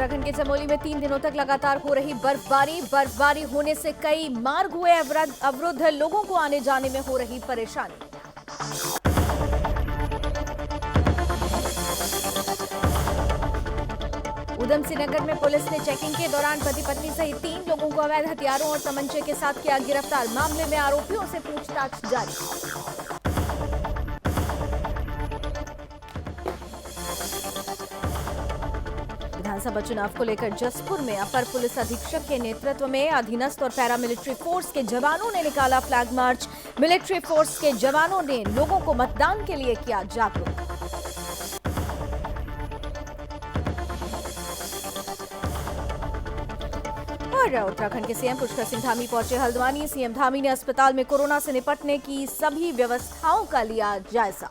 उत्तराखंड के चमोली में 3 दिनों तक लगातार हो रही बर्फबारी होने से कई मार्ग हुए अवरुद्ध, लोगों को आने जाने में हो रही परेशानी। उधम सिंह नगर में पुलिस ने चेकिंग के दौरान पति पत्नी सहित 3 लोगों को अवैध हथियारों और तमंचे के साथ किया गिरफ्तार। मामले में आरोपियों से पूछताछ जारी। विधानसभा चुनाव को लेकर जसपुर में अपर पुलिस अधीक्षक के नेतृत्व में अधीनस्थ और पैरामिलिट्री फोर्स के जवानों ने निकाला फ्लैग मार्च। मिलिट्री फोर्स के जवानों ने लोगों को मतदान के लिए किया जागरूक। और उत्तराखंड के सीएम पुष्कर सिंह धामी पहुंचे हल्द्वानी। सीएम धामी ने अस्पताल में कोरोना से निपटने की सभी व्यवस्थाओं का लिया जायजा।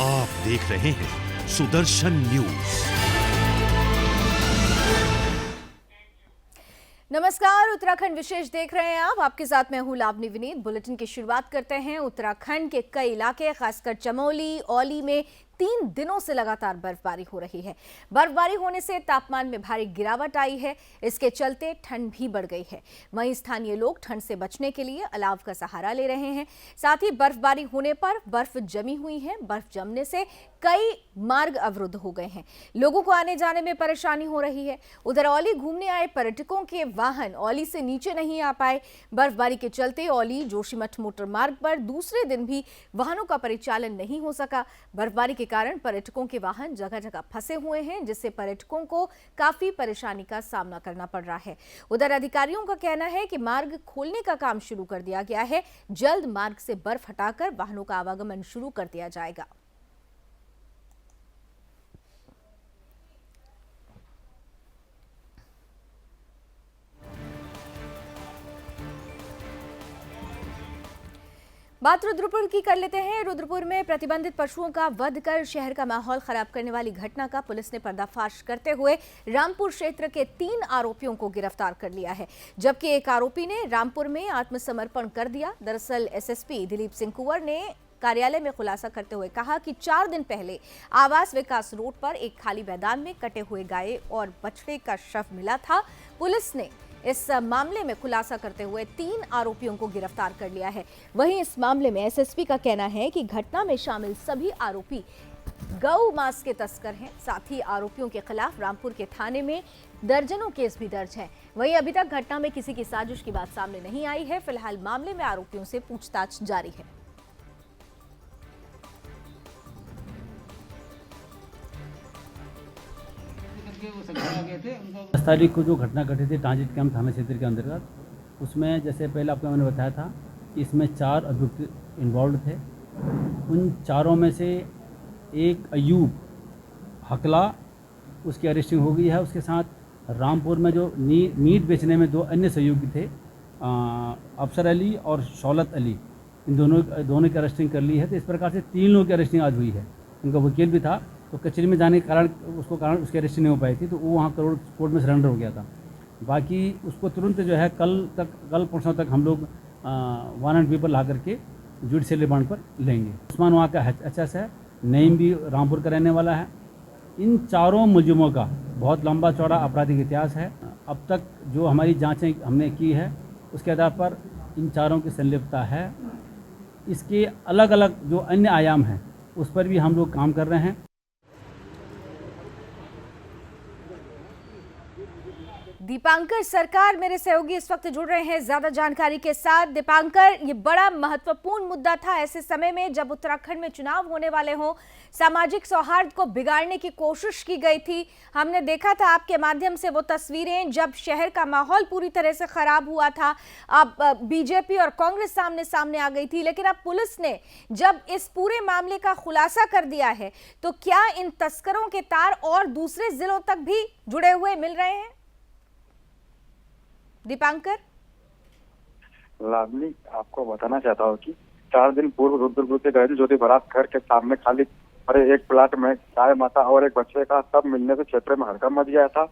आप देख रहे हैं सुदर्शन न्यूज। नमस्कार, उत्तराखंड विशेष देख रहे हैं आप। आपके साथ मैं हूं लावनी विनीत। बुलेटिन की शुरुआत करते हैं। उत्तराखंड के कई इलाके, खासकर चमोली, औली में 3 दिनों से लगातार बर्फबारी हो रही है। बर्फबारी होने से तापमान में भारी गिरावट आई है। इसके चलते ठंड भी बढ़ गई है। वहीं स्थानीय लोग ठंड से बचने के लिए अलाव का सहारा ले रहे हैं। साथ ही बर्फबारी होने पर बर्फ जमी हुई है। बर्फ जमने से कई मार्ग अवरुद्ध हो गए हैं। लोगों को आने जाने में परेशानी हो रही है। उधर औली घूमने आए पर्यटकों के वाहन औली से नीचे नहीं आ पाए। बर्फबारी के चलते औली जोशीमठ मोटर मार्ग पर दूसरे दिन भी वाहनों का परिचालन नहीं हो सका। बर्फबारी के कारण पर्यटकों के वाहन जगह जगह फंसे हुए हैं, जिससे पर्यटकों को काफी परेशानी का सामना करना पड़ रहा है। उधर अधिकारियों का कहना है कि मार्ग खोलने का काम शुरू कर दिया गया है। जल्द मार्ग से बर्फ हटाकर वाहनों का आवागमन शुरू कर दिया जाएगा। बात रुद्रपुर की कर लेते हैं। रुद्रपुर में प्रतिबंधित पशुओं का वध कर शहर का माहौल खराब करने वाली घटना का पुलिस ने पर्दाफाश करते हुए रामपुर क्षेत्र के 3 आरोपियों को गिरफ्तार कर लिया है, जबकि एक आरोपी ने रामपुर में आत्मसमर्पण कर दिया। दरअसल एसएसपी दिलीप सिंह कुंवर ने कार्यालय में खुलासा करते हुए कहा कि 4 दिन पहले आवास विकास रोड पर एक खाली मैदान में कटे हुए गाय और बछड़े का शव मिला था। पुलिस ने इस मामले में खुलासा करते हुए 3 आरोपियों को गिरफ्तार कर लिया है। वहीं इस मामले में एसएसपी का कहना है कि घटना में शामिल सभी आरोपी गौ मांस के तस्कर हैं। साथ ही आरोपियों के खिलाफ रामपुर के थाने में दर्जनों केस भी दर्ज हैं। वहीं अभी तक घटना में किसी की साजिश की बात सामने नहीं आई है। फिलहाल मामले में आरोपियों से पूछताछ जारी है। 10 तारीख को जो घटना घटी थी ट्रांजिट कैंप थाना क्षेत्र के अंतर्गत, उसमें जैसे पहले आपको मैंने बताया था कि इसमें 4 अभियुक्त इन्वॉल्व थे। उन चारों में से एक अयूब हकला, उसकी अरेस्टिंग हो गई है। उसके साथ रामपुर में जो मीट बेचने में 2 अन्य सहयोगी थे, अफसर अली और शौलत अली, इन दोनों की अरेस्टिंग कर ली है। तो इस प्रकार से 3 लोगों की अरेस्टिंग आज हुई है। उनका वकील भी था, तो कचहरी में जाने के कारण उसकी अरेस्ट नहीं हो पाई थी, तो वो वहाँ कोर्ट में सरेंडर हो गया था। बाकी उसको तुरंत जो है कल परसों तक हम लोग वारंट पेपर ला करके जुडिशियल रिमांड पर लेंगे। उस्मान वहाँ का एचएस है, नईम भी रामपुर का रहने वाला है। इन चारों मुलजिमों का बहुत लंबा चौड़ा आपराधिक इतिहास है। अब तक जो हमारी जाँचें हमने की है उसके आधार पर इन चारों की संलिप्तता है। इसके अलग अलग जो अन्य आयाम हैं उस पर भी हम लोग काम कर रहे हैं। दीपांकर सरकार मेरे सहयोगी इस वक्त जुड़ रहे हैं ज्यादा जानकारी के साथ। दीपांकर, ये बड़ा महत्वपूर्ण मुद्दा था ऐसे समय में जब उत्तराखंड में चुनाव होने वाले हों। सामाजिक सौहार्द को बिगाड़ने की कोशिश की गई थी। हमने देखा था आपके माध्यम से वो तस्वीरें जब शहर का माहौल पूरी तरह से खराब हुआ था। अब बीजेपी और कांग्रेस सामने आ गई थी, लेकिन अब पुलिस ने जब इस पूरे मामले का खुलासा कर दिया है, तो क्या इन तस्करों के तार और दूसरे जिलों तक भी जुड़े हुए मिल रहे हैं? दीपांकर, लावली, आपको बताना चाहता हूँ कि 4 दिन पूर्व रुद्रपुर के गए ज्योति बारात घर के सामने खाली और एक प्लाट में गाय माता और एक बच्चे का सब मिलने से क्षेत्र में हड़कंप मच गया था।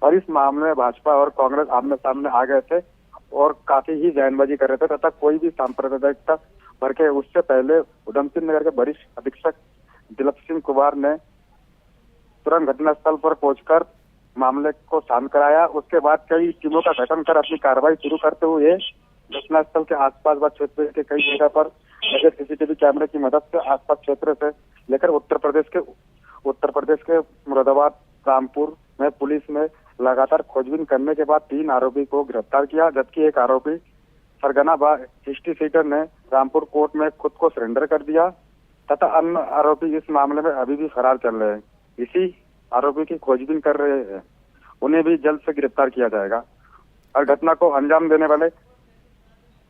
और इस मामले में भाजपा और कांग्रेस आमने सामने आ गए थे और काफी ही बयानबाजी कर रहे थे तथा कोई भी सांप्रदायिकता भर के। उससे पहले उधम सिंह नगर के वरिष्ठ अधीक्षक दिलीप सिंह कुमार ने तुरंत घटनास्थल पर पहुंचकर मामले को शांत कराया। उसके बाद कई टीमों का गठन कर अपनी कार्रवाई शुरू करते हुए घटनास्थल के आसपास व क्षेत्र के कई जगह पर लगे सीसीटीवी कैमरे की मदद से आसपास क्षेत्र से लेकर उत्तर प्रदेश के मुरादाबाद, रामपुर में पुलिस ने लगातार खोजबीन करने के बाद 3 आरोपी को गिरफ्तार किया, जबकि एक आरोपी सरगना हिस्ट्री सीटर ने रामपुर कोर्ट में खुद को सरेंडर कर दिया तथा अन्य आरोपी इस मामले में अभी भी फरार चल रहे हैं। इसी आरोपी की खोजबीन कर रहे हैं, उन्हें भी जल्द से गिरफ्तार किया जाएगा। और घटना को अंजाम देने वाले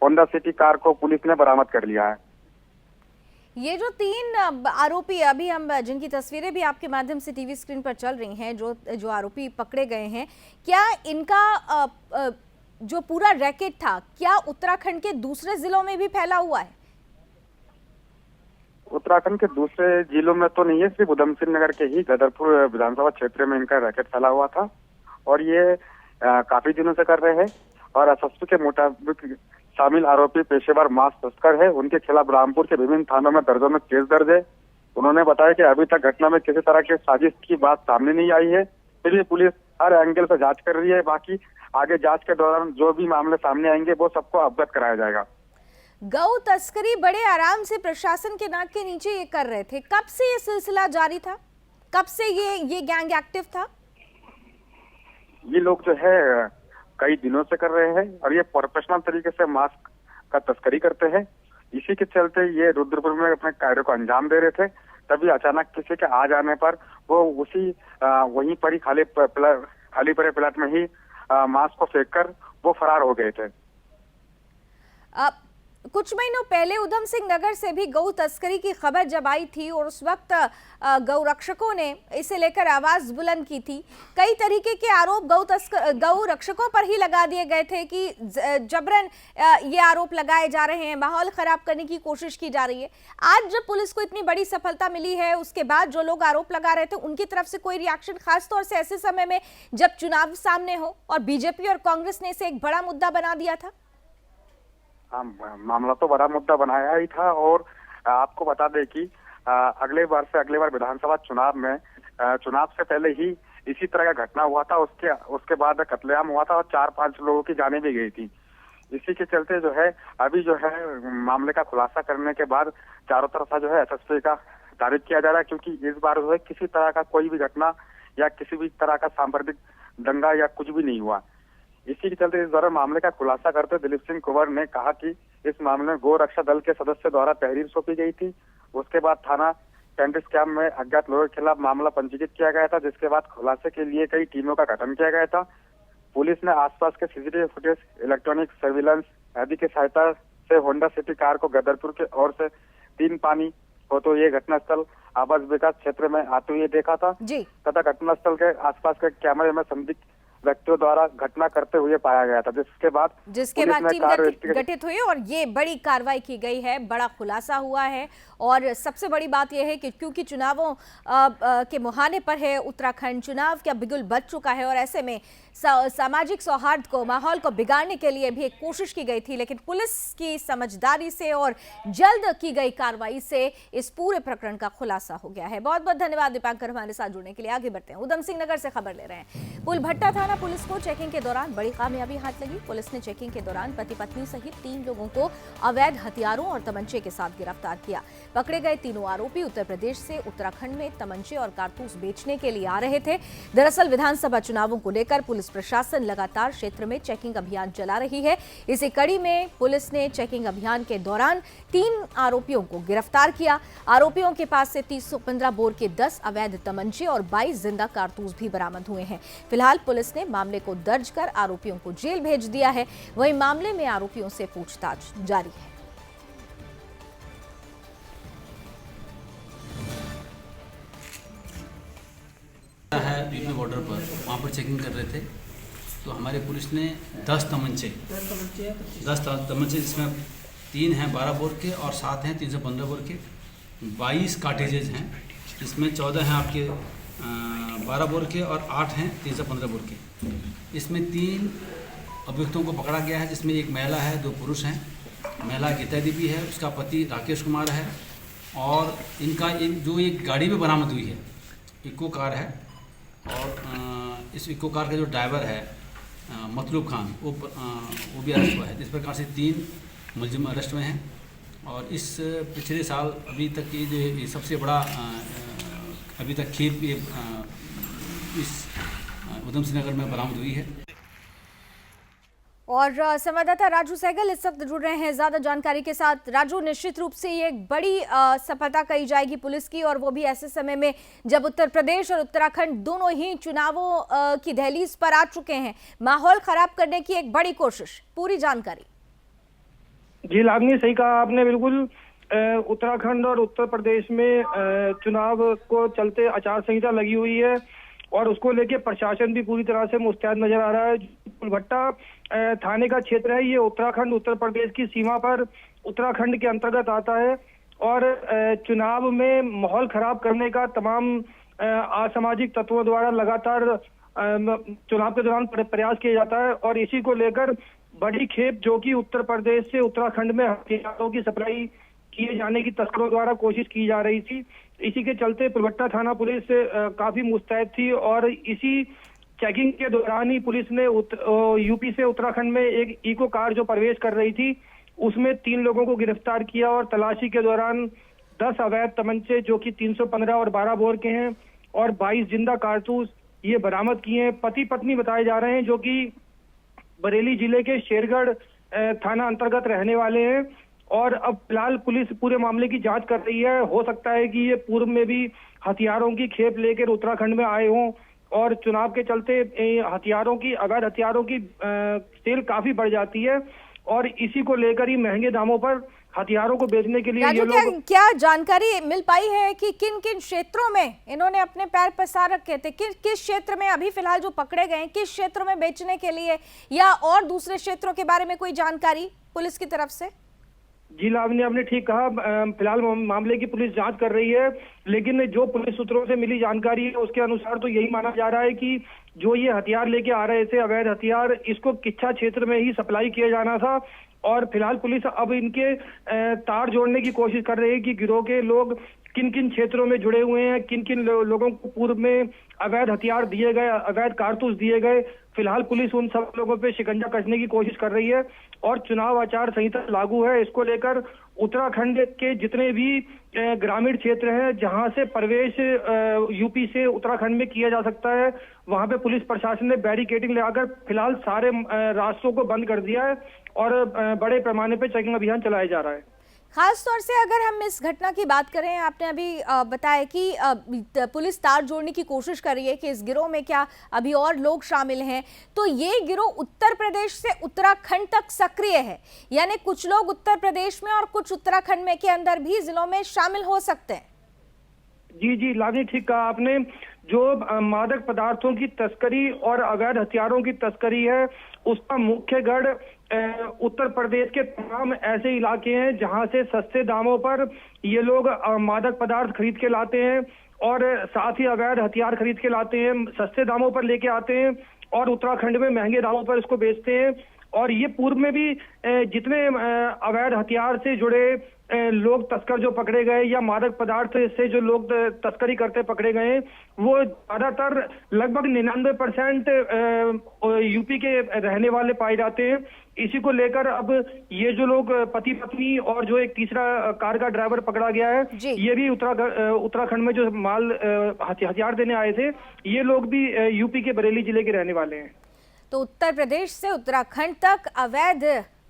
होंडा सिटी कार को पुलिस ने बरामद कर लिया है। ये जो 3 आरोपी अभी हम जिनकी तस्वीरें भी आपके माध्यम से टीवी स्क्रीन पर चल रही हैं, जो आरोपी पकड़े गए हैं, क्या इनका जो पूरा रैकेट था क्या उत्तराखंड के दूसरे जिलों में भी फैला हुआ है? उत्तराखंड के दूसरे जिलों में तो नहीं है, सिर्फ उधम सिंह नगर के ही गदरपुर विधानसभा क्षेत्र में इनका रैकेट फैला हुआ था और ये काफी दिनों से कर रहे हैं। और एसएसपी के मुताबिक शामिल आरोपी पेशेवर मांस तस्कर है। उनके खिलाफ रामपुर के विभिन्न थानों में दर्जनों में केस दर्ज है। उन्होंने बताया कि अभी तक घटना में किसी तरह के साजिश की बात सामने नहीं आई है, फिर भी पुलिस हर एंगल से जांच कर रही है। बाकी आगे जांच के दौरान जो भी मामले सामने आएंगे वो सबको अवगत कराया जाएगा। गौ तस्करी बड़े आराम से प्रशासन के नाक के नीचे ये कर रहे थे, कब से ये सिलसिला जारी था? कब से ये गैंग एक्टिव था? ये लोग जो है कई दिनों से कर रहे हैं और ये प्रोफेशनल तरीके से मांस का तस्करी करते हैं। इसी के चलते ये रुद्रपुर में अपने कार्य को अंजाम दे रहे थे, तभी अचानक किसी के आ जाने पर वो उसी वहीं पर ही खाली पड़े प्लाट में ही मांस को फेंक कर वो फरार हो गए थे। कुछ महीनों पहले उधम सिंह नगर से भी गौ तस्करी की खबर जब आई थी और उस वक्त गौ रक्षकों ने इसे लेकर आवाज बुलंद की थी। कई तरीके के आरोप गौ रक्षकों पर ही लगा दिए गए थे कि जबरन ये आरोप लगाए जा रहे हैं, माहौल खराब करने की कोशिश की जा रही है। आज जब पुलिस को इतनी बड़ी सफलता मिली है, उसके बाद जो लोग आरोप लगा रहे थे उनकी तरफ से कोई रिएक्शन, खास तौर से ऐसे समय में जब चुनाव सामने हो और बीजेपी और कांग्रेस ने इसे एक बड़ा मुद्दा बना दिया था? हाँ, मामला तो बड़ा मुद्दा बनाया ही था और आपको बता दें कि अगले बार विधानसभा चुनाव में चुनाव से पहले ही इसी तरह का घटना हुआ था। उसके बाद कत्लेआम हुआ था और 4-5 लोगों की जानें भी गई थी। इसी के चलते जो है अभी जो है मामले का खुलासा करने के बाद चारों तरफ जो है एसएसपी का तारीफ किया जा रहा है, क्योंकि इस बार जो है किसी तरह का कोई भी घटना या किसी भी तरह का सांप्रदायिक दंगा या कुछ भी नहीं हुआ। इसी के चलते इस दौरान मामले का खुलासा करते दिलीप सिंह कुंवर ने कहा कि इस मामले में गौ रक्षा दल के सदस्य द्वारा तहरीर सौंपी गई थी। उसके बाद थाना कैंटिस कैंप में अज्ञात लोगों के खिलाफ मामला पंजीकृत किया गया था, जिसके बाद खुलासे के लिए कई टीमों का गठन किया गया था। पुलिस ने आसपास के सीसीटीवी फुटेज, इलेक्ट्रॉनिक सर्विलांस आदि की सहायता से होंडा सिटी कार को गदरपुर की ओर से 3 पानी हो तो ये घटनास्थल आवास विकास क्षेत्र में आते हुए देखा था तथा घटनास्थल के आसपास के कैमरे में संदिग्ध व्यक्तियों द्वारा घटना करते हुए पाया गया था, जिसके बाद टीम गठित हुई और ये बड़ी कार्रवाई की गई है, बड़ा खुलासा हुआ है। और सबसे बड़ी बात यह है कि क्योंकि चुनावों के मुहाने पर है उत्तराखंड, चुनाव का बिगुल बज चुका है और ऐसे में सामाजिक सौहार्द को, माहौल को बिगाड़ने के लिए भी एक कोशिश की गई थी, लेकिन पुलिस की समझदारी से और जल्द की गई कार्रवाई से इस पूरे प्रकरण का खुलासा हो गया है। बहुत बहुत धन्यवाद दीपांकर हमारे साथ जुड़ने के लिए। आगे बढ़ते हैं, उधम सिंह नगर से खबर ले रहे हैं। पुलभट्टा थाना पुलिस को चेकिंग के दौरान बड़ी कामयाबी हाथ लगी। पुलिस ने चेकिंग के दौरान पति पत्नी सहित 3 लोगों को अवैध हथियारों और तमंचे के साथ गिरफ्तार किया। पकड़े गए तीनों आरोपी उत्तर प्रदेश से उत्तराखंड में तमंचे और कारतूस बेचने के लिए आ रहे थे। दरअसल विधानसभा चुनावों को लेकर पुलिस प्रशासन लगातार क्षेत्र में चेकिंग अभियान चला रही है। इसी कड़ी में पुलिस ने चेकिंग अभियान के दौरान 3 आरोपियों को गिरफ्तार किया। आरोपियों के पास से 315 बोर के 10 अवैध तमंचे और 22 जिंदा कारतूस भी बरामद हुए हैं। फिलहाल पुलिस ने मामले को दर्ज कर आरोपियों को जेल भेज दिया है। वहीं मामले में आरोपियों से पूछताछ जारी है। यूपी बॉर्डर पर वहाँ पर चेकिंग कर रहे थे तो हमारे पुलिस ने 10 तमंचे जिसमें 3 हैं 12 बोर के और 7 हैं 315 बोर के, 22 कार्टेजेज हैं इसमें 14 हैं आपके 12 बोर के और 8 हैं 315 बोर के। इसमें 3 अभियुक्तों को पकड़ा गया है, जिसमें एक महिला है, 2 पुरुष हैं। महिला गीता देवी है, उसका पति राकेश कुमार है, और इनका एक गाड़ी भी बरामद हुई है, इको कार है, और इस इको कार का जो ड्राइवर है मतलूब खान, वो भी अरेस्ट हुआ है। इस प्रकार से 3 मुलजिम अरेस्ट हुए हैं, और इस पिछले साल अभी तक की जो ये सबसे बड़ा अभी तक खेप इस उधम सिंह नगर में बरामद हुई है। और संवाददाता राजू सहगल इस वक्त जुड़ रहे हैं ज्यादा जानकारी के साथ। राजू, निश्चित रूप से ये एक बड़ी सफलता कही जाएगी पुलिस की, और वो भी ऐसे समय में जब उत्तर प्रदेश और उत्तराखंड दोनों ही चुनावों की दहलीज पर आ चुके हैं। माहौल खराब करने की एक बड़ी कोशिश, पूरी जानकारी। जी लावनी, सही कहा आपने, बिल्कुल। उत्तराखंड और उत्तर प्रदेश में चुनाव को चलते आचार संहिता लगी हुई है, और उसको लेके प्रशासन भी पूरी तरह से मुस्तैद नजर आ रहा है। फुलभट्टा थाने का क्षेत्र है, ये उत्तराखंड उत्तर प्रदेश की सीमा पर उत्तराखंड के अंतर्गत आता है, और चुनाव में माहौल खराब करने का तमाम असामाजिक तत्वों द्वारा लगातार चुनाव के दौरान प्रयास किया जाता है। और इसी को लेकर बड़ी खेप जो कि उत्तर प्रदेश से उत्तराखंड में हथियारों की सप्लाई किए जाने की तस्करों द्वारा कोशिश की जा रही थी, इसी के चलते फुलभट्टा थाना पुलिस काफी मुस्तैद थी, और इसी चेकिंग के दौरान ही पुलिस ने यूपी से उत्तराखंड में एक इको कार जो प्रवेश कर रही थी, उसमें 3 लोगों को गिरफ्तार किया, और तलाशी के दौरान 10 अवैध तमंचे जो कि 315 और 12 बोर के हैं, और 22 जिंदा कारतूस ये बरामद किए हैं। पति पत्नी बताए जा रहे हैं, जो कि बरेली जिले के शेरगढ़ थाना अंतर्गत रहने वाले हैं, और अब फिलहाल पुलिस पूरे मामले की जांच कर रही है। हो सकता है कि ये पूर्व में भी हथियारों की खेप लेकर उत्तराखंड में आए हों, और चुनाव के चलते अवैध हथियारों की सेल काफी बढ़ जाती है, और इसी को लेकर ही महंगे दामों पर हथियारों को बेचने के लिए ये लोग। क्या जानकारी मिल पाई है कि किन किन क्षेत्रों में इन्होंने अपने पैर पसार रखे थे? किस क्षेत्र में अभी फिलहाल जो पकड़े गए हैं, किस क्षेत्रों में बेचने के लिए, या और दूसरे क्षेत्रों के बारे में कोई जानकारी पुलिस की तरफ से? जी लावनी, आपने ठीक कहा, फिलहाल मामले की पुलिस जांच कर रही है, लेकिन जो पुलिस सूत्रों से मिली जानकारी है उसके अनुसार तो यही माना जा रहा है कि जो ये हथियार लेके आ रहे थे, अवैध हथियार, इसको किच्छा क्षेत्र में ही सप्लाई किया जाना था। और फिलहाल पुलिस अब इनके तार जोड़ने की कोशिश कर रही है कि गिरोह के लोग किन किन क्षेत्रों में जुड़े हुए हैं, किन किन लोगों को पूर्व में अवैध हथियार दिए गए, अवैध कारतूस दिए गए। फिलहाल पुलिस उन सब लोगों पे शिकंजा कसने की कोशिश कर रही है, और चुनाव आचार संहिता लागू है, इसको लेकर उत्तराखंड के जितने भी ग्रामीण क्षेत्र हैं जहां से प्रवेश यूपी से उत्तराखंड में किया जा सकता है, वहां पे पुलिस प्रशासन ने बैरिकेडिंग लगाकर फिलहाल सारे रास्तों को बंद कर दिया है, और बड़े पैमाने पे चेकिंग अभियान चलाया जा रहा है। खास तौर से अगर हम इस घटना की बात करें, आपने अभी बताया कि पुलिस तार जोड़ने की कोशिश कर रही है कि इस गिरोह में क्या अभी और लोग शामिल हैं, तो ये गिरोह उत्तर प्रदेश से उत्तराखंड तक सक्रिय है, यानी कुछ लोग उत्तर प्रदेश में और कुछ उत्तराखंड में के अंदर भी जिलों में शामिल हो सकते हैं। जी लावनी, ठीक कहा आपने। जो मादक पदार्थों की तस्करी और अवैध हथियारों की तस्करी है, उसका मुख्य गढ़ उत्तर प्रदेश के तमाम ऐसे इलाके हैं जहां से सस्ते दामों पर ये लोग मादक पदार्थ खरीद के लाते हैं, और साथ ही अवैध हथियार खरीद के लाते हैं, सस्ते दामों पर लेके आते हैं, और उत्तराखंड में महंगे दामों पर इसको बेचते हैं। और ये पूर्व में भी जितने अवैध हथियार से जुड़े लोग तस्कर जो पकड़े गए, या मादक पदार्थ से जो लोग तस्करी करते पकड़े गए, वो ज्यादातर लगभग 99% यूपी के रहने वाले पाए जाते हैं। इसी को लेकर अब ये जो लोग पति पत्नी और जो एक तीसरा कार का ड्राइवर पकड़ा गया है, ये भी उत्तराखंड में जो माल हथियार देने आए थे, ये लोग भी यूपी के बरेली जिले के रहने वाले हैं। तो उत्तर प्रदेश से उत्तराखंड तक अवैध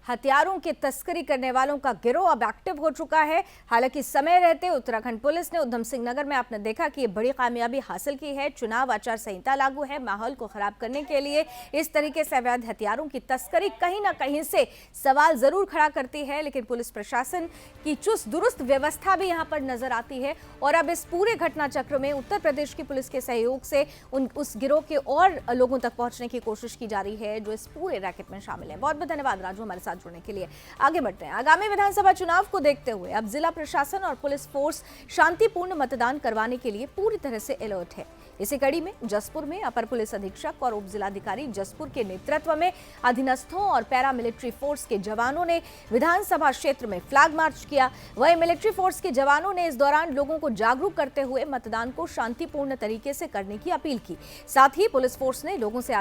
हथियारों की तस्करी करने वालों का गिरोह अब एक्टिव हो चुका है। हालांकि समय रहते उत्तराखंड पुलिस ने उधम सिंह नगर में आपने देखा कि ये बड़ी कामयाबी हासिल की है। चुनाव आचार संहिता लागू है, माहौल को खराब करने के लिए इस तरीके से अवैध हथियारों की तस्करी कहीं ना कहीं से सवाल जरूर खड़ा करती है, लेकिन पुलिस प्रशासन की चुस्त दुरुस्त व्यवस्था भी यहाँ पर नजर आती है। और अब इस पूरे घटना चक्र में उत्तर प्रदेश की पुलिस के सहयोग से उस गिरोह के और लोगों तक पहुंचने की कोशिश की जा रही है जो इस पूरे रैकेट में शामिल है। बहुत बहुत धन्यवाद राजू हमारे साथ साथ जुड़ने के लिए। आगे बढ़ते हैं। आगामी विधानसभा चुनाव को देखते हुए अब जिला प्रशासन और पुलिस फोर्स शांतिपूर्ण मतदान करवाने के लिए पूरी तरह से अलर्ट है। इसी कड़ी में जसपुर में अपर पुलिस अधीक्षक और उप जिलाधिकारी जसपुर के नेतृत्व में अधीनस्थों और पैरामिलिट्री फोर्स के जवानों ने विधानसभा क्षेत्र में फ्लैग मार्च किया। वहीं मिलिट्री फोर्स के जवानों ने इस दौरान लोगों को जागरूक करते हुए मतदान को शांतिपूर्ण तरीके से करने की अपील की। साथ ही पुलिस फोर्स ने लोगों से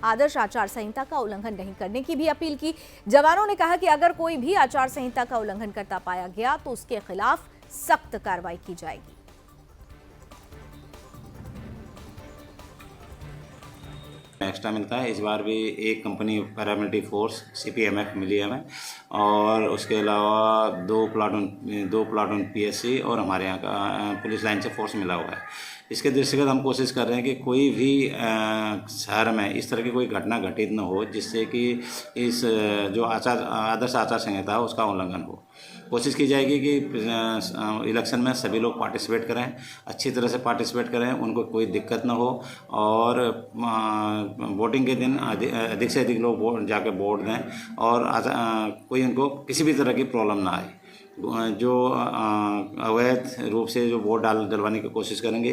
आदर्श आचार संहिता का उल्लंघन नहीं करने की भी अपील की। जवानों ने कहा कि अगर कोई भी आचार संहिता का उल्लंघन करता पाया गया तो उसके खिलाफ सख्त कार्रवाई की जाएगी। एक्स्ट्रा मिलता है। इस बार भी एक कंपनी पैरामिलिट्री फोर्स CPMF मिली है हमें, और उसके अलावा दो प्लाटून PSC और हमारे यहाँ का पुलिस लाइन से फोर्स मिला हुआ है। इसके दृष्टिगत हम कोशिश कर रहे हैं कि कोई भी शहर में इस तरह की कोई घटना घटित न हो जिससे कि इस जो आदर्श आचार संहिता है उसका उल्लंघन हो। कोशिश की जाएगी कि इलेक्शन में सभी लोग पार्टिसिपेट करें, अच्छी तरह से पार्टिसिपेट करें, उनको कोई दिक्कत न हो, और वोटिंग के दिन अधिक से अधिक लोग जाके वोट दें, और कोई उनको किसी भी तरह की प्रॉब्लम ना आए। जो अवैध रूप से जो वोट डलवाने की कोशिश करेंगे,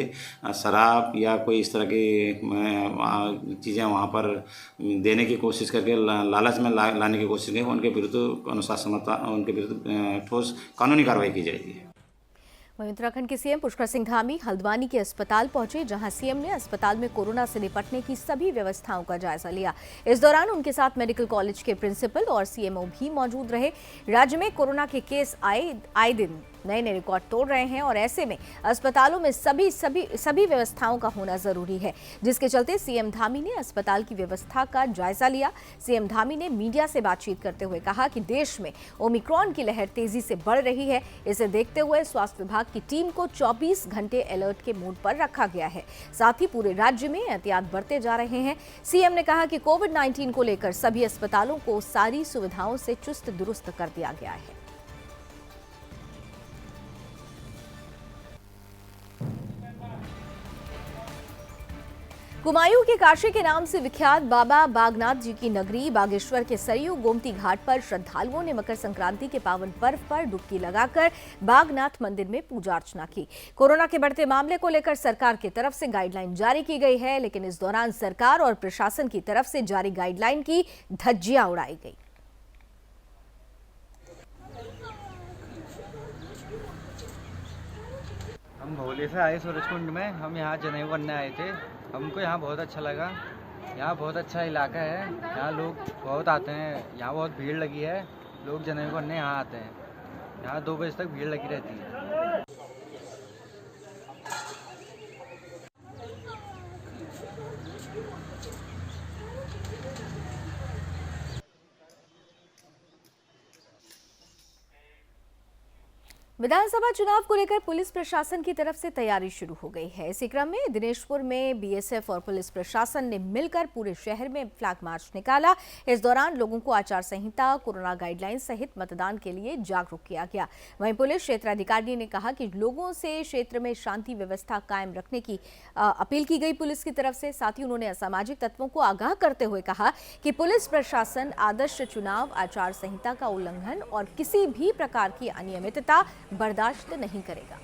शराब या कोई इस तरह की चीज़ें वहाँ पर देने की कोशिश करके लालच में लाने की कोशिश करेंगे, उनके विरुद्ध अनुशासनात्मक उनके विरुद्ध ठोस कानूनी कार्रवाई की जाएगी। वहीं उत्तराखंड के सीएम पुष्कर सिंह धामी हल्द्वानी के अस्पताल पहुंचे, जहां सीएम ने अस्पताल में कोरोना से निपटने की सभी व्यवस्थाओं का जायजा लिया। इस दौरान उनके साथ मेडिकल कॉलेज के प्रिंसिपल और CMO भी मौजूद रहे। राज्य में कोरोना के केस आए दिन नए रिकॉर्ड तोड़ रहे हैं, और ऐसे में अस्पतालों में सभी व्यवस्थाओं का होना जरूरी है, जिसके चलते सीएम धामी ने अस्पताल की व्यवस्था का जायजा लिया। सीएम धामी ने मीडिया से बातचीत करते हुए कहा कि देश में ओमिक्रॉन की लहर तेजी से बढ़ रही है। इसे देखते हुए स्वास्थ्य विभाग की टीम को 24 घंटे अलर्ट के मोड पर रखा गया है। साथ ही पूरे राज्य में एहतियात बरते जा रहे हैं। सीएम ने कहा कि कोविड-19 को लेकर सभी अस्पतालों को सारी सुविधाओं से चुस्त दुरुस्त कर दिया गया है। कुमायूं के काशी के नाम से विख्यात बाबा बागनाथ जी की नगरी बागेश्वर के सरयू गोमती घाट पर श्रद्धालुओं ने मकर संक्रांति के पावन पर्व पर डुबकी लगाकर बागनाथ मंदिर में पूजा अर्चना की। कोरोना के बढ़ते मामले को लेकर सरकार की तरफ से गाइडलाइन जारी की गई है, लेकिन इस दौरान सरकार और प्रशासन की तरफ से जारी गाइडलाइन की धज्जियां उड़ाई गई। हम भोले से आए सूरजकुंड में, हम यहाँ जनेऊ करने आए थे। हमको यहाँ बहुत अच्छा लगा। यहाँ बहुत अच्छा इलाका है, यहाँ लोग बहुत आते हैं, यहाँ बहुत भीड़ लगी है, लोग जनेऊ करने यहाँ आते हैं। यहाँ 2 बजे तक भीड़ लगी रहती है। विधानसभा चुनाव को लेकर पुलिस प्रशासन की तरफ से तैयारी शुरू हो गई है। इसी क्रम में दिनेशपुर में BSF और पुलिस प्रशासन ने मिलकर पूरे शहर में फ्लैग मार्च निकाला। इस दौरान लोगों को आचार संहिता, कोरोना गाइडलाइन सहित मतदान के लिए जागरूक किया गया। वहीं पुलिस क्षेत्राधिकारी ने कहा कि लोगों से क्षेत्र में शांति व्यवस्था कायम रखने की अपील की गई पुलिस की तरफ से। साथ ही उन्होंने असामाजिक तत्वों को आगाह करते हुए कहा कि पुलिस प्रशासन आदर्श चुनाव आचार संहिता का उल्लंघन और किसी भी प्रकार की अनियमितता बर्दाश्त नहीं करेगा।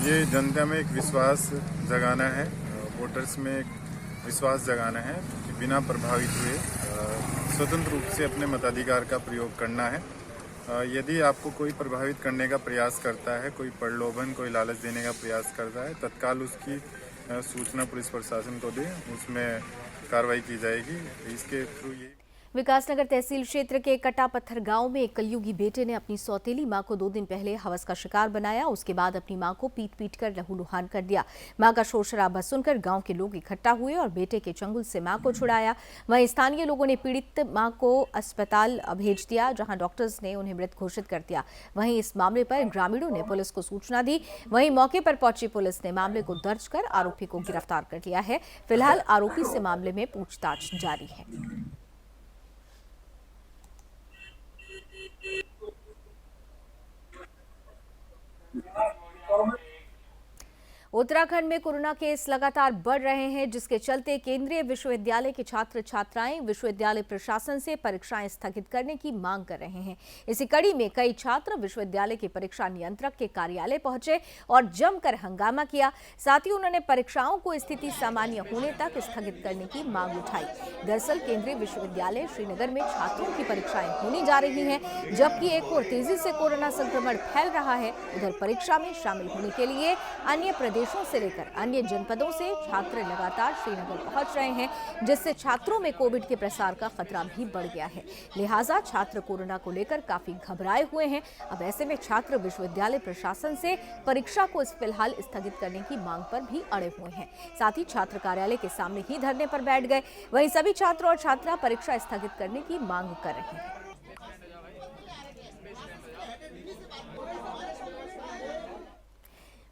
ये जनता में एक विश्वास जगाना है, वोटर्स में एक विश्वास जगाना है कि बिना प्रभावित हुए स्वतंत्र रूप से अपने मताधिकार का प्रयोग करना है। यदि आपको कोई प्रभावित करने का प्रयास करता है, कोई प्रलोभन, कोई लालच देने का प्रयास करता है, तत्काल उसकी सूचना पुलिस प्रशासन को दें, उसमें कार्रवाई की जाएगी। इसके थ्रू ये विकासनगर तहसील क्षेत्र के कटा पत्थर गांव में एक कलयुगी बेटे ने अपनी सौतेली मां को 2 दिन पहले हवस का शिकार बनाया। उसके बाद अपनी मां को पीट कर लहूलुहान कर दिया। मां का शोर शराबा सुनकर गांव के लोग इकट्ठा हुए और बेटे के चंगुल से मां को छुड़ाया। वहीं स्थानीय लोगों ने पीड़ित मां को अस्पताल भेज दिया, जहां डॉक्टर्स ने उन्हें मृत घोषित कर दिया। वहीं इस मामले पर ग्रामीणों ने पुलिस को सूचना दी। वहीं मौके पर पहुंची पुलिस ने मामले को दर्ज कर आरोपी को गिरफ्तार कर लिया है। फिलहाल आरोपी से मामले में पूछताछ जारी है। उत्तराखंड में कोरोना केस लगातार बढ़ रहे हैं, जिसके चलते केंद्रीय विश्वविद्यालय के छात्र छात्राएं विश्वविद्यालय प्रशासन से परीक्षाएं स्थगित करने की मांग कर रहे हैं। इसी कड़ी में कई छात्र विश्वविद्यालय के परीक्षा नियंत्रक के कार्यालय पहुंचे और जमकर हंगामा किया। साथ ही उन्होंने परीक्षाओं को स्थिति सामान्य होने तक स्थगित करने की मांग उठाई। दरअसल केंद्रीय विश्वविद्यालय श्रीनगर में छात्रों की परीक्षाएं होने जा रही हैं, जबकि एक और तेजी से कोरोना संक्रमण फैल रहा है। उधर परीक्षा में शामिल होने के लिए अन्य प्रदेशों से लेकर अन्य जनपदों से छात्र लगातार श्रीनगर पहुंच रहे हैं, जिससे छात्रों में कोविड के प्रसार का खतरा भी बढ़ गया है। लिहाजा छात्र कोरोना को लेकर काफी घबराए हुए हैं। अब ऐसे में छात्र विश्वविद्यालय प्रशासन से परीक्षा को फिलहाल स्थगित करने की मांग पर भी अड़े हुए हैं। साथ ही छात्र कार्यालय के सामने ही धरने पर बैठ गए। वहीं सभी छात्र और छात्रा परीक्षा स्थगित करने की मांग कर रहे हैं।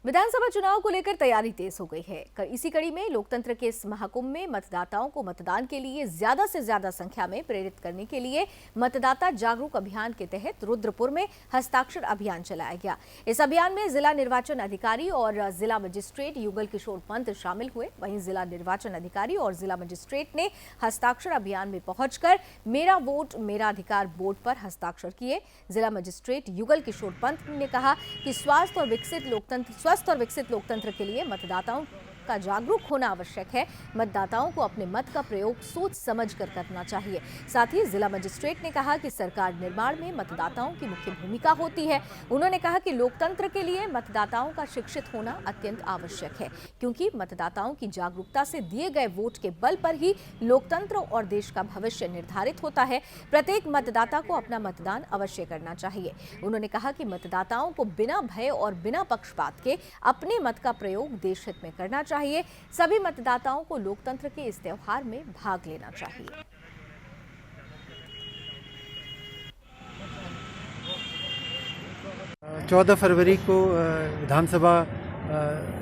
विधानसभा चुनाव को लेकर तैयारी तेज हो गई है। इसी कड़ी में लोकतंत्र के इस महाकुंभ में मतदाताओं को मतदान के लिए ज्यादा से ज्यादा संख्या में प्रेरित करने के लिए मतदाता जागरूक अभियान के तहत रुद्रपुर में हस्ताक्षर अभियान चलाया गया। इस अभियान में जिला निर्वाचन अधिकारी और जिला मजिस्ट्रेट युगल किशोर पंत शामिल हुए। वहीं जिला निर्वाचन अधिकारी और जिला मजिस्ट्रेट ने हस्ताक्षर अभियान में पहुंचकर मेरा वोट मेरा अधिकार बोर्ड पर हस्ताक्षर किए। जिला मजिस्ट्रेट युगल किशोर पंत ने कहा कि स्वस्थ और विकसित लोकतंत्र के लिए मतदाताओं का जागरूक होना आवश्यक है। मतदाताओं को अपने मत का प्रयोग सोच समझकर करना चाहिए। साथ ही जिला मजिस्ट्रेट ने कहा कि सरकार निर्माण में मतदाताओं की मुख्य भूमिका होती है। उन्होंने कहा कि लोकतंत्र के लिए मतदाताओं का शिक्षित होना अत्यंत आवश्यक है, क्योंकि मतदाताओं की जागरूकता से दिए गए वोट के बल पर ही लोकतंत्र और देश का भविष्य निर्धारित होता है। प्रत्येक मतदाता को अपना मतदान अवश्य करना चाहिए। उन्होंने कहा कि मतदाताओं को बिना भय और बिना पक्षपात के अपने मत का प्रयोग देश हित में करना चाहिए। सभी मतदाताओं को लोकतंत्र के इस त्योहार में भाग लेना चाहिए। 14 फरवरी को विधानसभा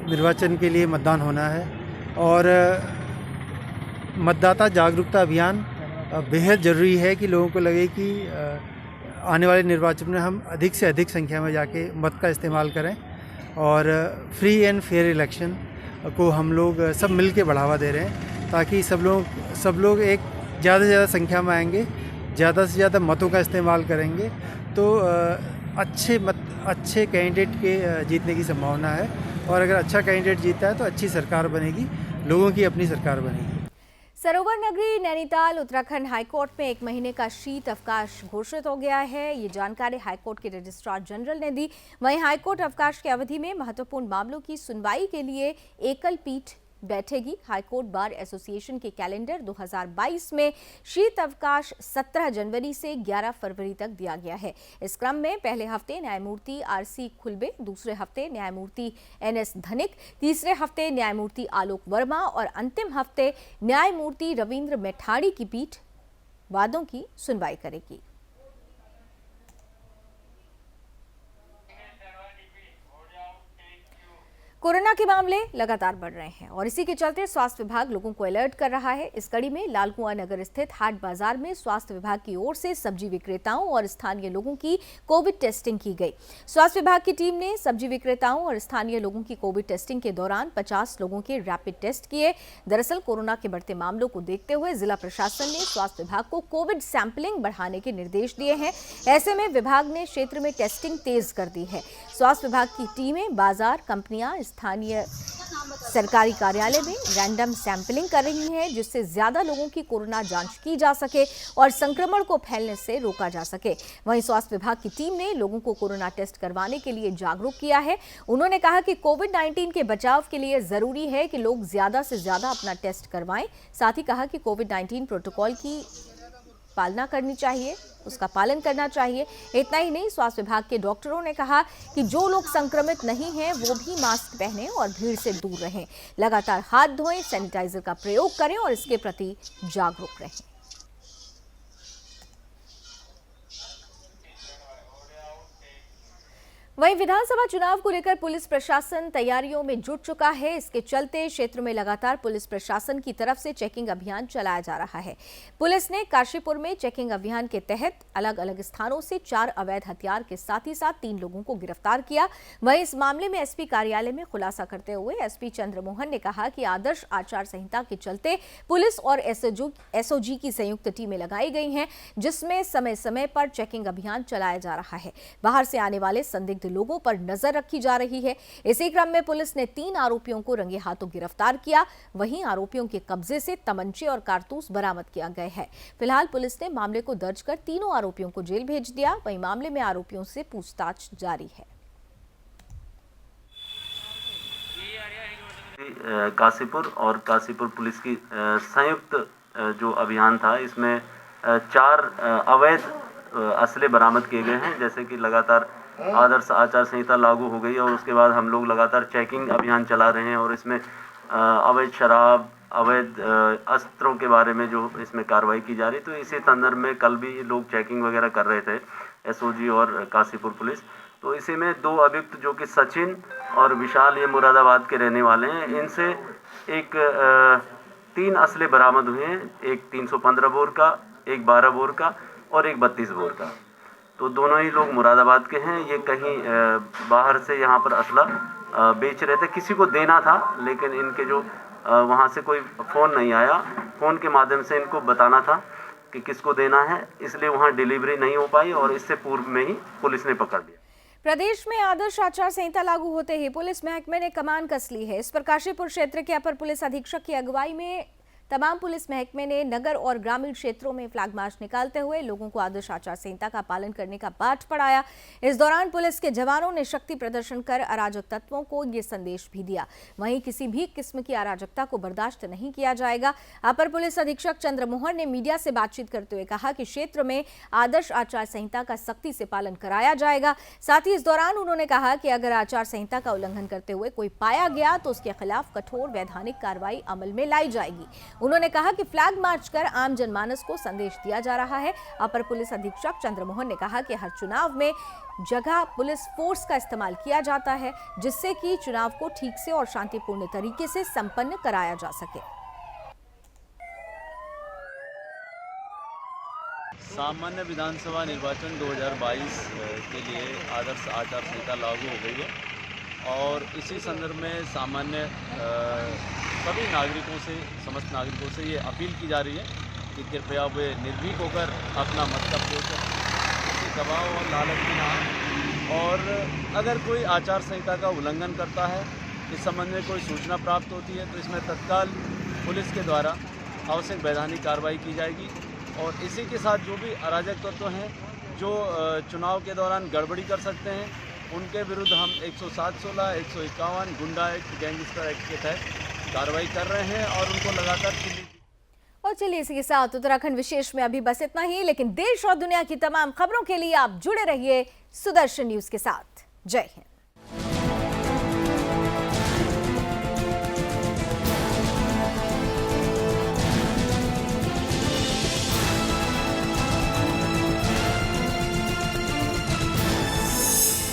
निर्वाचन के लिए मतदान होना है और मतदाता जागरूकता अभियान बेहद ज़रूरी है कि लोगों को लगे कि आने वाले निर्वाचन में हम अधिक से अधिक संख्या में जाके मत का इस्तेमाल करें और फ्री एंड फेयर इलेक्शन को हम लोग सब मिल के बढ़ावा दे रहे हैं, ताकि सब लोग एक ज़्यादा से ज़्यादा संख्या में आएंगे, ज़्यादा से ज़्यादा मतों का इस्तेमाल करेंगे तो अच्छे कैंडिडेट के जीतने की संभावना है। और अगर अच्छा कैंडिडेट जीतता है तो अच्छी सरकार बनेगी, लोगों की अपनी सरकार बनेगी। सरोवर नगरी नैनीताल उत्तराखंड हाईकोर्ट में 1 महीने का शीत अवकाश घोषित हो गया है। ये जानकारी हाईकोर्ट के रजिस्ट्रार जनरल ने दी। वहीं हाईकोर्ट अवकाश की अवधि में महत्वपूर्ण मामलों की सुनवाई के लिए एकल पीठ बैठेगी। हाईकोर्ट बार एसोसिएशन के कैलेंडर 2022 में शीत अवकाश 17 जनवरी से 11 फरवरी तक दिया गया है। इस क्रम में पहले हफ्ते न्यायमूर्ति आरसी खुलबे, दूसरे हफ्ते न्यायमूर्ति एनएस धनिक, तीसरे हफ्ते न्यायमूर्ति आलोक वर्मा और अंतिम हफ्ते न्यायमूर्ति रविंद्र मैठाड़ी की पीठ वादों की सुनवाई करेगी। कोरोना के मामले लगातार बढ़ रहे हैं और इसी के चलते स्वास्थ्य विभाग लोगों को अलर्ट कर रहा है। इस कड़ी में लालकुआं नगर स्थित हाट बाजार में स्वास्थ्य विभाग की ओर से सब्जी विक्रेताओं और स्थानीय लोगों की कोविड टेस्टिंग की गई। स्वास्थ्य विभाग की टीम ने सब्जी विक्रेताओं और स्थानीय लोगों की कोविड टेस्टिंग के दौरान 50 लोगों के रैपिड टेस्ट किए। दरअसल कोरोना के बढ़ते मामलों को देखते हुए जिला प्रशासन ने स्वास्थ्य विभाग को कोविड सैंपलिंग बढ़ाने के निर्देश दिए हैं। ऐसे में विभाग ने क्षेत्र में टेस्टिंग तेज कर दी है। स्वास्थ्य विभाग की टीमें बाजार, कंपनियां, स्थानीय सरकारी कार्यालय में रैंडम सैंपलिंग कर रही हैं, जिससे ज्यादा लोगों की कोरोना जांच की जा सके और संक्रमण को फैलने से रोका जा सके। वहीं स्वास्थ्य विभाग की टीम ने लोगों को कोरोना टेस्ट करवाने के लिए जागरूक किया है। उन्होंने कहा कि कोविड-19 के बचाव के लिए जरूरी है कि लोग ज्यादा से ज्यादा अपना टेस्ट करवाएं। साथ ही कहा कि कोविड-19 प्रोटोकॉल की पालना करनी चाहिए, उसका पालन करना चाहिए। इतना ही नहीं, स्वास्थ्य विभाग के डॉक्टरों ने कहा कि जो लोग संक्रमित नहीं हैं वो भी मास्क पहनें और भीड़ से दूर रहें। लगातार हाथ धोएं, सैनिटाइजर का प्रयोग करें और इसके प्रति जागरूक रहें। वहीं विधानसभा चुनाव को लेकर पुलिस प्रशासन तैयारियों में जुट चुका है। इसके चलते क्षेत्र में लगातार पुलिस प्रशासन की तरफ से चेकिंग अभियान चलाया जा रहा है। पुलिस ने काशीपुर में चेकिंग अभियान के तहत अलग अलग स्थानों से 4 अवैध हथियार के साथ ही 3 लोगों को गिरफ्तार किया। वहीं इस मामले में एसपी कार्यालय में खुलासा करते हुए एसपी चंद्रमोहन ने कहा कि आदर्श आचार संहिता के चलते पुलिस और एसओजी की संयुक्त टीमें लगाई गई हैं, जिसमें समय समय पर चेकिंग अभियान चलाया जा रहा है। बाहर से आने वाले संदिग्ध लोगों पर नजर रखी जा रही है। इसी क्रम में पुलिस ने 3 आरोपियों को रंगे हाथों गिरफ्तार किया। वहीं आरोपियों के कब्जे से तमंचे और कारतूस बरामद किया गया है। फिलहाल पुलिस ने मामले को दर्ज कर तीनों आरोपियों को जेल भेज दिया। वहीं मामले में आरोपियों से पूछताछ जारी है। काशीपुर और काशीपुर पुलिस की संयुक्त जो अभियान था, इसमें 4 अवैध असले बरामद किए गए हैं। जैसे कि लगातार आदर्श आचार संहिता लागू हो गई और उसके बाद हम लोग लगातार चेकिंग अभियान चला रहे हैं और इसमें अवैध शराब, अवैध अस्त्रों के बारे में जो इसमें कार्रवाई की जा रही। तो इसी संदर्भ में कल भी लोग चेकिंग वगैरह कर रहे थे, एसओजी और काशीपुर पुलिस। तो इसी में 2 अभियुक्त जो कि सचिन और विशाल, ये मुरादाबाद के रहने वाले हैं, इनसे 3 असले बरामद हुए हैं। एक 315 बोर का, एक 12 बोर का और एक 32 बोर का। तो दोनों ही लोग मुरादाबाद के हैं। ये कहीं बाहर से यहाँ पर असला बेच रहे थे, किसी को देना था, लेकिन इनके जो वहाँ से कोई फ़ोन नहीं आया। फ़ोन के माध्यम से इनको बताना था कि किसको देना है, इसलिए वहाँ डिलीवरी नहीं हो पाई और इससे पूर्व में ही पुलिस ने पकड़ लिया। प्रदेश में आदर्श आचार संहिता लागू होते ही पुलिस महकमे ने कमान कस ली है। इस पर काशीपुर क्षेत्र के अपर पुलिस अधीक्षक की अगुवाई में तमाम पुलिस महकमे ने नगर और ग्रामीण क्षेत्रों में फ्लैग मार्च निकालते हुए लोगों को आदर्श आचार संहिता का पालन करने का पाठ पढ़ाया। इस दौरान पुलिस के जवानों ने शक्ति प्रदर्शन कर अराजक तत्वों को ये संदेश भी दिया। वहीं किसी भी किस्म की अराजकता को बर्दाश्त नहीं किया जाएगा। अपर पुलिस अधीक्षक चंद्रमोहन ने मीडिया से बातचीत करते हुए कहा कि क्षेत्र में आदर्श आचार संहिता का सख्ती से पालन कराया जाएगा। साथ ही इस दौरान उन्होंने कहा कि अगर आचार संहिता का उल्लंघन करते हुए कोई पाया गया तो उसके खिलाफ कठोर वैधानिक कार्रवाई अमल में लाई जाएगी। उन्होंने कहा कि फ्लैग मार्च कर आम जनमानस को संदेश दिया जा रहा है। अपर पुलिस अधीक्षक चंद्रमोहन ने कहा कि हर चुनाव में जगह पुलिस फोर्स का इस्तेमाल किया जाता है, जिससे कि चुनाव को ठीक से और शांतिपूर्ण तरीके से संपन्न कराया जा सके। सामान्य विधानसभा निर्वाचन 2022 के लिए आदर्श आचार संहिता लागू हो गई है और इसी संदर्भ में सामान्य सभी नागरिकों से, समस्त नागरिकों से ये अपील की जा रही है कि कृपया वे निर्भीक होकर अपना मत का प्रयोग करें, किसी दबाव और लालच में ना आएं। और अगर कोई आचार संहिता का उल्लंघन करता है, इस संबंध में कोई सूचना प्राप्त होती है, तो इसमें तत्काल पुलिस के द्वारा आवश्यक वैधानिक कार्रवाई की जाएगी। और इसी के साथ जो भी अराजक तत्व हैं जो चुनाव के दौरान गड़बड़ी कर सकते हैं, उनके विरुद्ध हम 107(16), 151 गुंडा एक्ट, गैंगस्टर एक्ट के तहत कार्रवाई कर रहे हैं और उनको लगातार और चलिए इसी के साथ उत्तराखंड विशेष में अभी बस इतना ही, लेकिन देश और दुनिया की तमाम खबरों के लिए आप जुड़े रहिए सुदर्शन न्यूज के साथ। जय हिंद।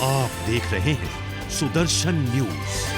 आप देख रहे हैं सुदर्शन न्यूज।